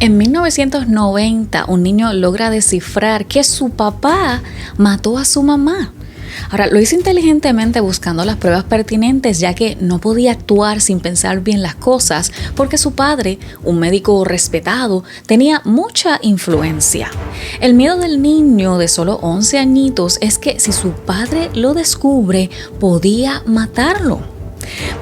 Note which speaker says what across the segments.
Speaker 1: En 1990, un niño logra descifrar que su papá mató a su mamá. Ahora, lo hizo inteligentemente buscando las pruebas pertinentes, ya que no podía actuar sin pensar bien las cosas, porque su padre, un médico respetado, tenía mucha influencia. El miedo del niño de solo 11 añitos es que si su padre lo descubre, podía matarlo.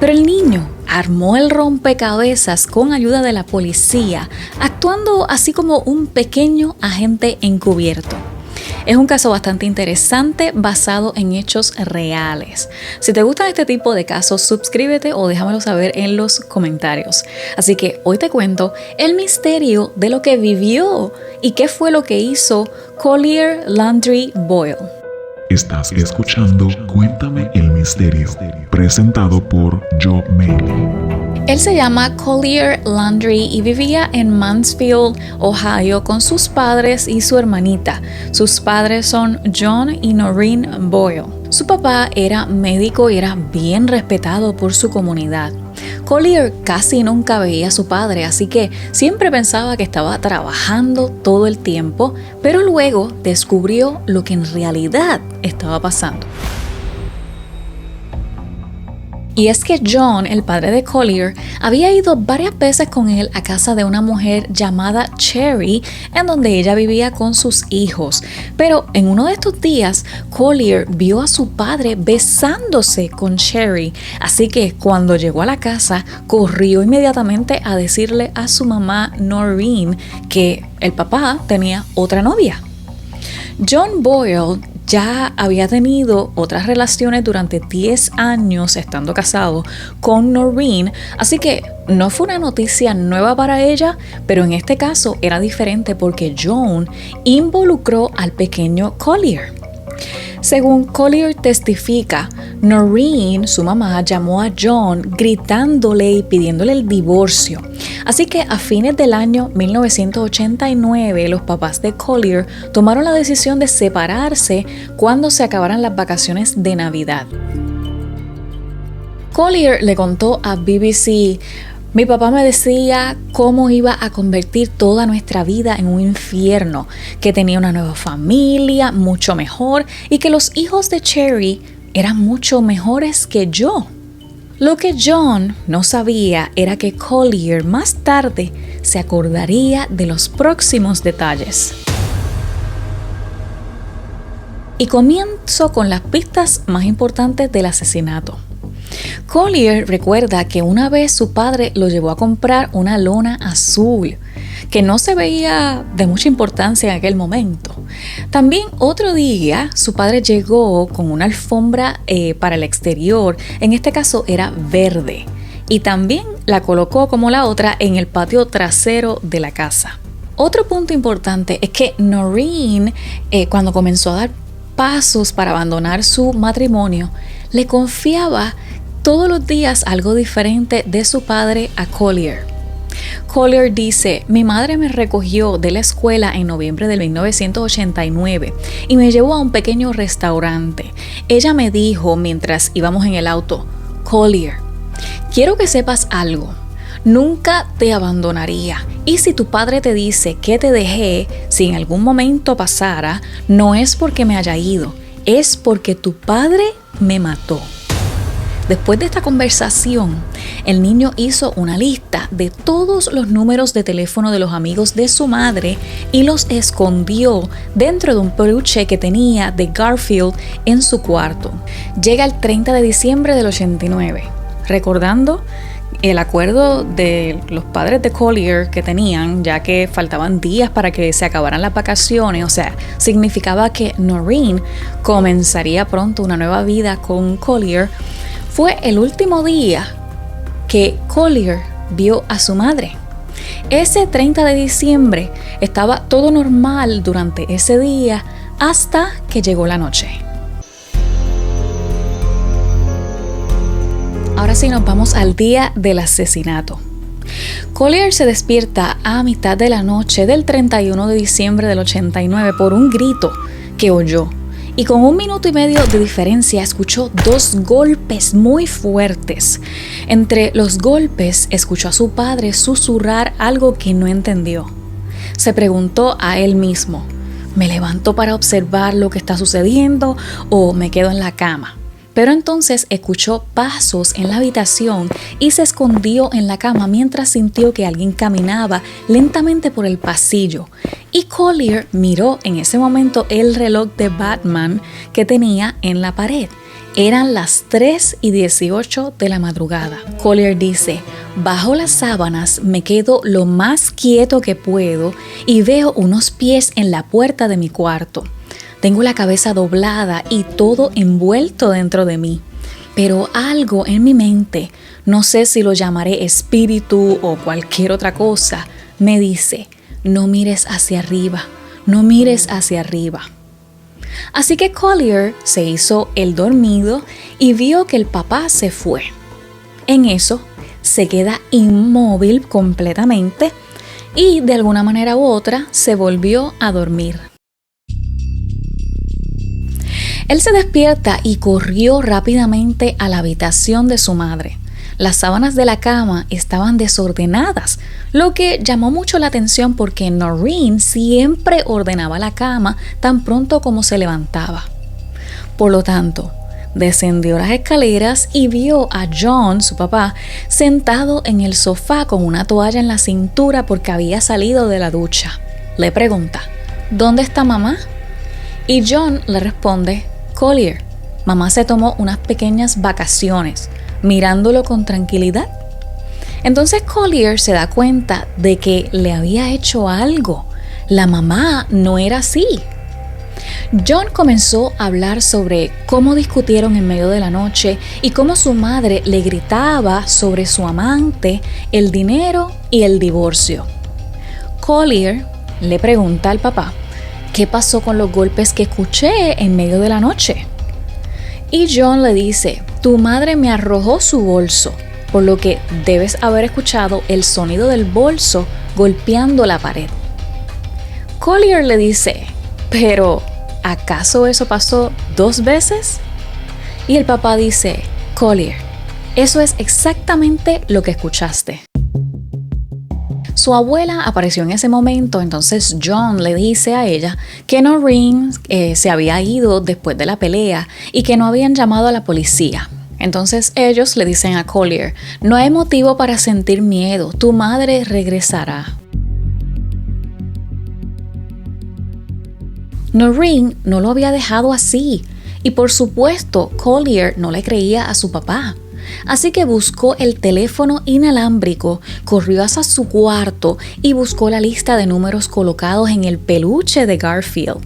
Speaker 1: Pero el niño armó el rompecabezas con ayuda de la policía, actuando así como un pequeño agente encubierto. Es un caso bastante interesante basado en hechos reales. Si te gustan este tipo de casos, suscríbete o déjamelo saber en los comentarios. Así que hoy te cuento el misterio de lo que vivió y qué fue lo que hizo Collier Landry Boyle.
Speaker 2: Estás escuchando Cuéntame el Misterio, presentado por Joe Mailey.
Speaker 1: Él se llama Collier Landry y vivía en Mansfield, Ohio, con sus padres y su hermanita. Sus padres son John y Noreen Boyle. Su papá era médico y era bien respetado por su comunidad. Collier casi nunca veía a su padre, así que siempre pensaba que estaba trabajando todo el tiempo, pero luego descubrió lo que en realidad estaba pasando. Y es que John, el padre de Collier, había ido varias veces con él a casa de una mujer llamada Cherry, en donde ella vivía con sus hijos. Pero en uno de estos días, Collier vio a su padre besándose con Cherry. Así que cuando llegó a la casa, corrió inmediatamente a decirle a su mamá Noreen que el papá tenía otra novia. John Boyle ya había tenido otras relaciones durante 10 años estando casado con Noreen, así que no fue una noticia nueva para ella, pero en este caso era diferente porque John involucró al pequeño Collier. Según Collier testifica, Noreen, su mamá, llamó a John gritándole y pidiéndole el divorcio. Así que a fines del año 1989, los papás de Collier tomaron la decisión de separarse cuando se acabaran las vacaciones de Navidad. Collier le contó a BBC: mi papá me decía cómo iba a convertir toda nuestra vida en un infierno, que tenía una nueva familia, mucho mejor, y que los hijos de Cherry eran mucho mejores que yo. Lo que John no sabía era que Collier más tarde se acordaría de los próximos detalles. Y comienzo con las pistas más importantes del asesinato. Collier recuerda que una vez su padre lo llevó a comprar una lona azul, que no se veía de mucha importancia en aquel momento. También otro día su padre llegó con una alfombra para el exterior, en este caso era verde, y también la colocó como la otra en el patio trasero de la casa. Otro punto importante es que Noreen, cuando comenzó a dar pasos para abandonar su matrimonio, le confiaba todos los días algo diferente de su padre a Collier. Collier dice: mi madre me recogió de la escuela en noviembre de 1989 y me llevó a un pequeño restaurante. Ella me dijo mientras íbamos en el auto: Collier, quiero que sepas algo. Nunca te abandonaría. Y si tu padre te dice que te dejé, si en algún momento pasara, no es porque me haya ido, es porque tu padre me mató. Después de esta conversación, el niño hizo una lista de todos los números de teléfono de los amigos de su madre y los escondió dentro de un peluche que tenía de Garfield en su cuarto. Llega el 30 de diciembre del 89, recordando el acuerdo de los padres de Collier que tenían, ya que faltaban días para que se acabaran las vacaciones. O sea, significaba que Noreen comenzaría pronto una nueva vida con Collier. Fue el último día que Collier vio a su madre. Ese 30 de diciembre estaba todo normal durante ese día hasta que llegó la noche. Ahora sí nos vamos al día del asesinato. Collier se despierta a mitad de la noche del 31 de diciembre del 89 por un grito que oyó. Y con 1 minuto y medio de diferencia escuchó 2 golpes muy fuertes. Entre los golpes escuchó a su padre susurrar algo que no entendió. Se preguntó a él mismo, ¿me levanto para observar lo que está sucediendo o me quedo en la cama? Pero entonces escuchó pasos en la habitación y se escondió en la cama mientras sintió que alguien caminaba lentamente por el pasillo. Y Collier miró en ese momento el reloj de Batman que tenía en la pared. Eran las 3:18 de la madrugada. Collier dice, bajo las sábanas me quedo lo más quieto que puedo y veo unos pies en la puerta de mi cuarto. Tengo la cabeza doblada y todo envuelto dentro de mí. Pero algo en mi mente, no sé si lo llamaré espíritu o cualquier otra cosa, me dice, no mires hacia arriba, no mires hacia arriba. Así que Collier se hizo el dormido y vio que el papá se fue. En eso, se queda inmóvil completamente y de alguna manera u otra se volvió a dormir. Él se despierta y corrió rápidamente a la habitación de su madre. Las sábanas de la cama estaban desordenadas, lo que llamó mucho la atención porque Noreen siempre ordenaba la cama tan pronto como se levantaba. Por lo tanto, descendió las escaleras y vio a John, su papá, sentado en el sofá con una toalla en la cintura porque había salido de la ducha. Le pregunta, ¿dónde está mamá? Y John le responde, Collier, mamá se tomó unas pequeñas vacaciones, mirándolo con tranquilidad. Entonces Collier se da cuenta de que le había hecho algo. La mamá no era así. John comenzó a hablar sobre cómo discutieron en medio de la noche y cómo su madre le gritaba sobre su amante, el dinero y el divorcio. Collier le pregunta al papá, ¿qué pasó con los golpes que escuché en medio de la noche? Y John le dice, tu madre me arrojó su bolso, por lo que debes haber escuchado el sonido del bolso golpeando la pared. Collier le dice, pero ¿acaso eso pasó 2 veces? Y el papá dice, Collier, eso es exactamente lo que escuchaste. Su abuela apareció en ese momento, entonces John le dice a ella que Noreen se había ido después de la pelea y que no habían llamado a la policía. Entonces ellos le dicen a Collier, no hay motivo para sentir miedo, tu madre regresará. Noreen no lo había dejado así y por supuesto Collier no le creía a su papá. Así que buscó el teléfono inalámbrico, corrió hacia su cuarto y buscó la lista de números colocados en el peluche de Garfield.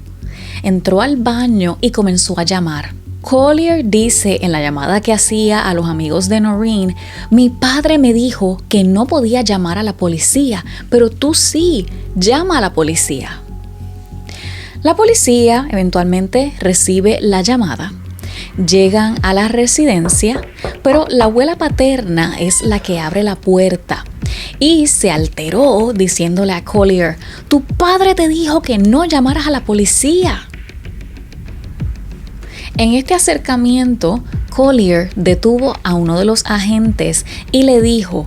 Speaker 1: Entró al baño y comenzó a llamar. Collier dice en la llamada que hacía a los amigos de Noreen, mi padre me dijo que no podía llamar a la policía, pero tú sí, llama a la policía. La policía eventualmente recibe la llamada. Llegan a la residencia, pero la abuela paterna es la que abre la puerta y se alteró diciéndole a Collier, tu padre te dijo que no llamaras a la policía. En este acercamiento, Collier detuvo a uno de los agentes y le dijo,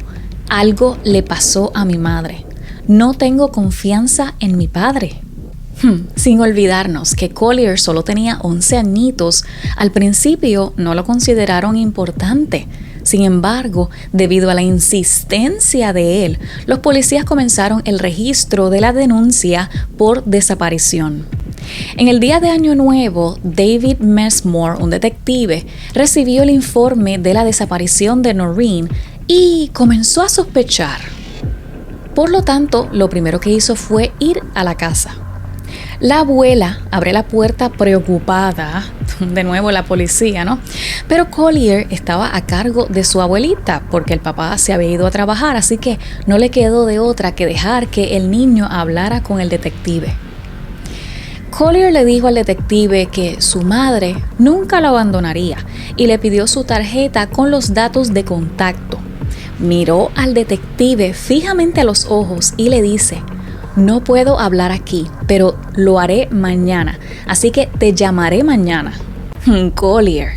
Speaker 1: algo le pasó a mi madre, no tengo confianza en mi padre. Sin olvidarnos que Collier solo tenía 11 añitos, al principio no lo consideraron importante. Sin embargo, debido a la insistencia de él, los policías comenzaron el registro de la denuncia por desaparición. En el día de Año Nuevo, David Messmore, un detective, recibió el informe de la desaparición de Noreen y comenzó a sospechar. Por lo tanto, lo primero que hizo fue ir a la casa. La abuela abre la puerta preocupada, de nuevo la policía, ¿no? Pero Collier estaba a cargo de su abuelita porque el papá se había ido a trabajar, así que no le quedó de otra que dejar que el niño hablara con el detective. Collier le dijo al detective que su madre nunca lo abandonaría y le pidió su tarjeta con los datos de contacto. Miró al detective fijamente a los ojos y le dice, no puedo hablar aquí, pero lo haré mañana, así que te llamaré mañana. Collier,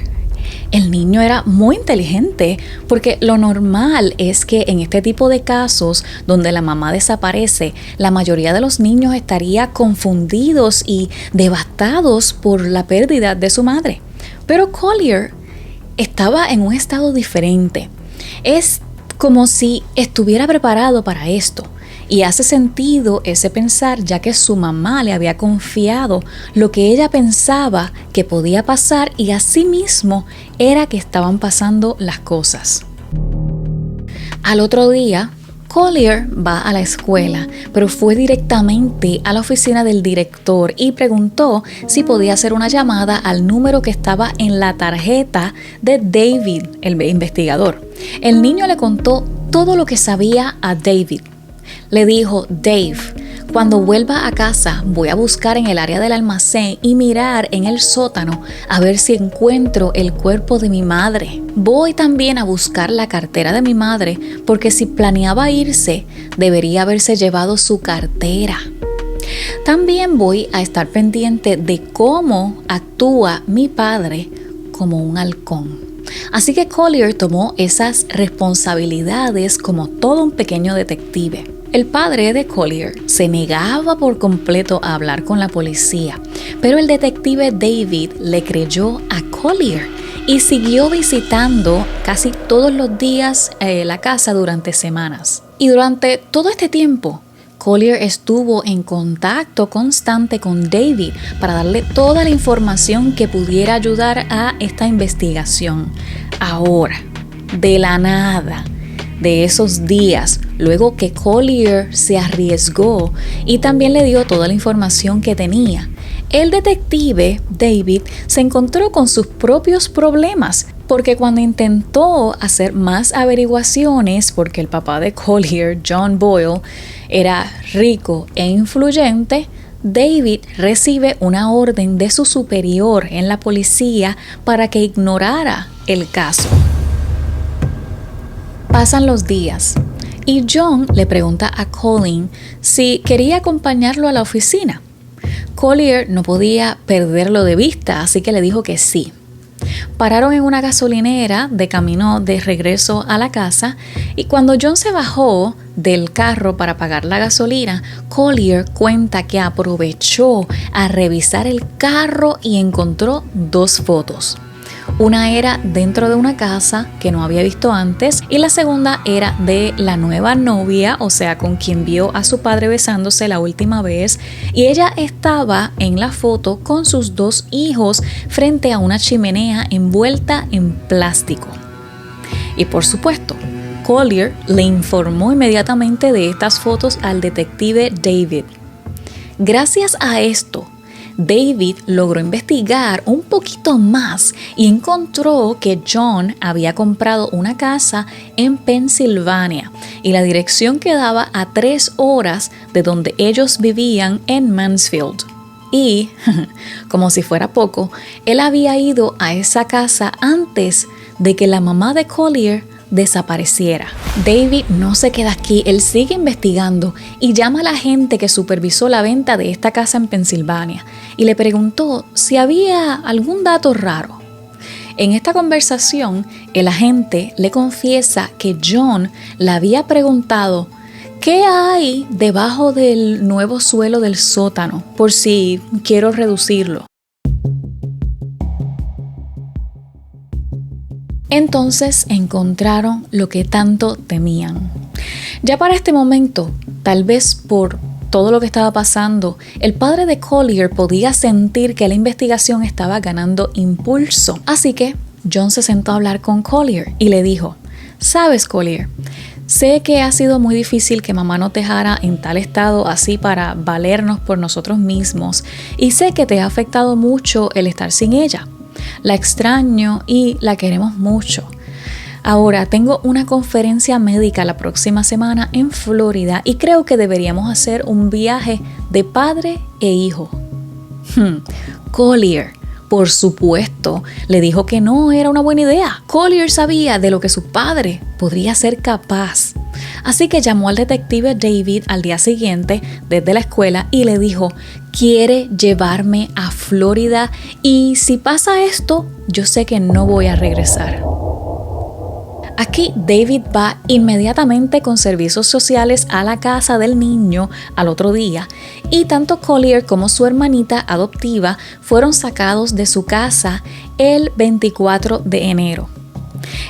Speaker 1: El niño era muy inteligente porque lo normal es que en este tipo de casos donde la mamá desaparece, la mayoría de los niños estaría confundidos y devastados por la pérdida de su madre. Pero Collier estaba en un estado diferente. Es como si estuviera preparado para esto. Y hace sentido ese pensar, ya que su mamá le había confiado lo que ella pensaba que podía pasar y así mismo era que estaban pasando las cosas. Al otro día, Collier va a la escuela, pero fue directamente a la oficina del director y preguntó si podía hacer una llamada al número que estaba en la tarjeta de David, el investigador. El niño le contó todo lo que sabía a David. Le dijo: Dave, cuando vuelva a casa voy a buscar en el área del almacén y mirar en el sótano a ver si encuentro el cuerpo de mi madre. Voy también a buscar la cartera de mi madre porque si planeaba irse, debería haberse llevado su cartera. También voy a estar pendiente de cómo actúa mi padre como un halcón. Así que Collier tomó esas responsabilidades como todo un pequeño detective. El padre de Collier se negaba por completo a hablar con la policía, pero el detective David le creyó a Collier y siguió visitando casi todos los días la casa durante semanas. Y durante todo este tiempo, Collier estuvo en contacto constante con David para darle toda la información que pudiera ayudar a esta investigación. Ahora, de la nada, de esos días, luego que Collier se arriesgó y también le dio toda la información que tenía, el detective David se encontró con sus propios problemas, porque cuando intentó hacer más averiguaciones, porque el papá de Collier, John Boyle, era rico e influyente, David recibe una orden de su superior en la policía para que ignorara el caso. Pasan los días y John le pregunta a Colin si quería acompañarlo a la oficina. Collier no podía perderlo de vista, así que le dijo que sí. Pararon en una gasolinera de camino de regreso a la casa y cuando John se bajó del carro para pagar la gasolina, Collier cuenta que aprovechó a revisar el carro y encontró 2 fotos. Una era dentro de una casa que no había visto antes y la segunda era de la nueva novia, o sea, con quien vio a su padre besándose la última vez, y ella estaba en la foto con sus 2 hijos frente a una chimenea envuelta en plástico. Y por supuesto, Collier le informó inmediatamente de estas fotos al detective David. Gracias a esto, David logró investigar un poquito más y encontró que John había comprado una casa en Pensilvania y la dirección quedaba a 3 horas de donde ellos vivían en Mansfield. Y, como si fuera poco, él había ido a esa casa antes de que la mamá de Collier desapareciera. David no se queda aquí, él sigue investigando y llama a la gente que supervisó la venta de esta casa en Pensilvania y le preguntó si había algún dato raro. En esta conversación, el agente le confiesa que John le había preguntado ¿qué hay debajo del nuevo suelo del sótano? Por si quiero reducirlo. Entonces encontraron lo que tanto temían. Ya para este momento, tal vez por todo lo que estaba pasando, el padre de Collier podía sentir que la investigación estaba ganando impulso. Así que John se sentó a hablar con Collier y le dijo: ¿sabes, Collier? Sé que ha sido muy difícil que mamá nos dejara en tal estado así para valernos por nosotros mismos y sé que te ha afectado mucho el estar sin ella. La extraño y la queremos mucho. Ahora tengo una conferencia médica la próxima semana en Florida y creo que deberíamos hacer un viaje de padre e hijo. Collier, por supuesto, le dijo que no era una buena idea. Collier sabía de lo que su padre podría ser capaz. Así que llamó al detective David al día siguiente desde la escuela y le dijo: quiere llevarme a Florida y si pasa esto, yo sé que no voy a regresar. Aquí David va inmediatamente con servicios sociales a la casa del niño al otro día y tanto Collier como su hermanita adoptiva fueron sacados de su casa el 24 de enero.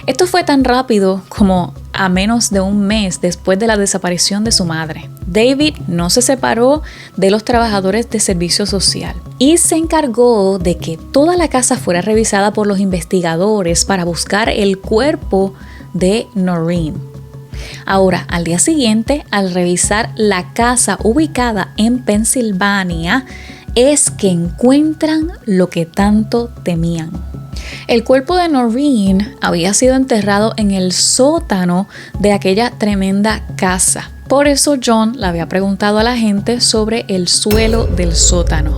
Speaker 1: Esto fue tan rápido como a menos de un mes después de la desaparición de su madre. David no se separó de los trabajadores de servicio social y se encargó de que toda la casa fuera revisada por los investigadores para buscar el cuerpo de Noreen. Ahora, al día siguiente, al revisar la casa ubicada en Pensilvania, es que encuentran lo que tanto temían. El cuerpo de Noreen había sido enterrado en el sótano de aquella tremenda casa. Por eso John le había preguntado a la gente sobre el suelo del sótano.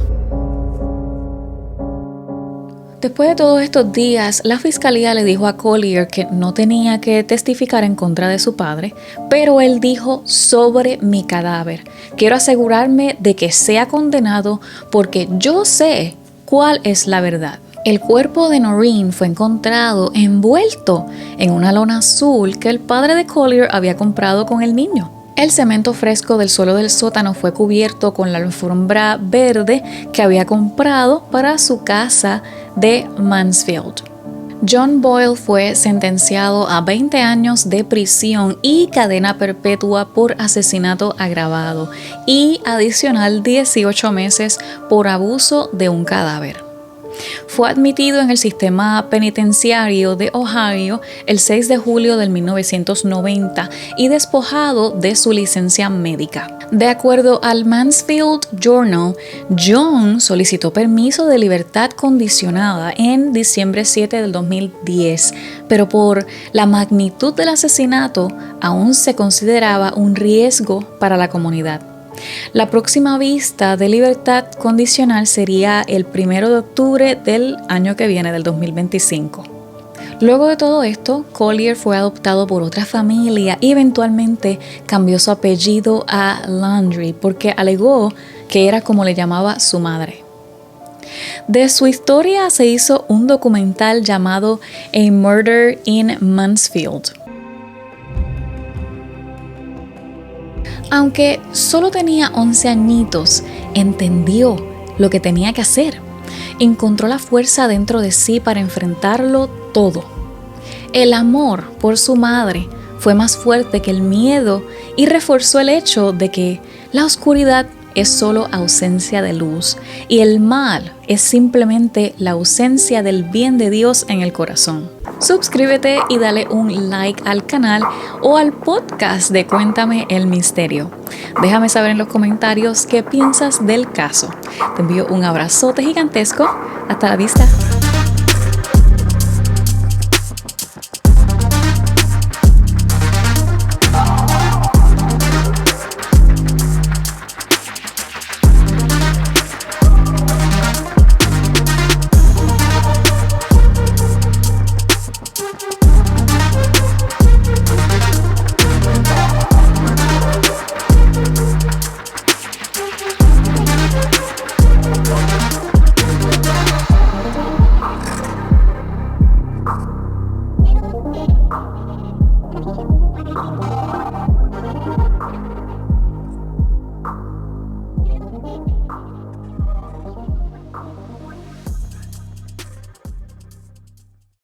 Speaker 1: Después de todos estos días, la fiscalía le dijo a Collier que no tenía que testificar en contra de su padre, pero él dijo: sobre mi cadáver. Quiero asegurarme de que sea condenado porque yo sé cuál es la verdad. El cuerpo de Noreen fue encontrado envuelto en una lona azul que el padre de Collier había comprado con el niño. El cemento fresco del suelo del sótano fue cubierto con la alfombra verde que había comprado para su casa de Mansfield. John Boyle fue sentenciado a 20 años de prisión y cadena perpetua por asesinato agravado y adicional 18 meses por abuso de un cadáver. Fue admitido en el sistema penitenciario de Ohio el 6 de julio de 1990 y despojado de su licencia médica. De acuerdo al Mansfield Journal, John solicitó permiso de libertad condicionada en diciembre 7 del 2010, pero por la magnitud del asesinato aún se consideraba un riesgo para la comunidad. La próxima vista de libertad condicional sería el 1 de octubre del año que viene, del 2025. Luego de todo esto, Collier fue adoptado por otra familia y eventualmente cambió su apellido a Landry porque alegó que era como le llamaba su madre. De su historia se hizo un documental llamado A Murder in Mansfield. Aunque solo tenía 11 añitos, entendió lo que tenía que hacer. Encontró la fuerza dentro de sí para enfrentarlo todo. El amor por su madre fue más fuerte que el miedo y reforzó el hecho de que la oscuridad es solo ausencia de luz y el mal es simplemente la ausencia del bien de Dios en el corazón. Suscríbete y dale un like al canal o al podcast de Cuéntame el Misterio. Déjame saber en los comentarios qué piensas del caso. Te envío un abrazote gigantesco. Hasta la vista.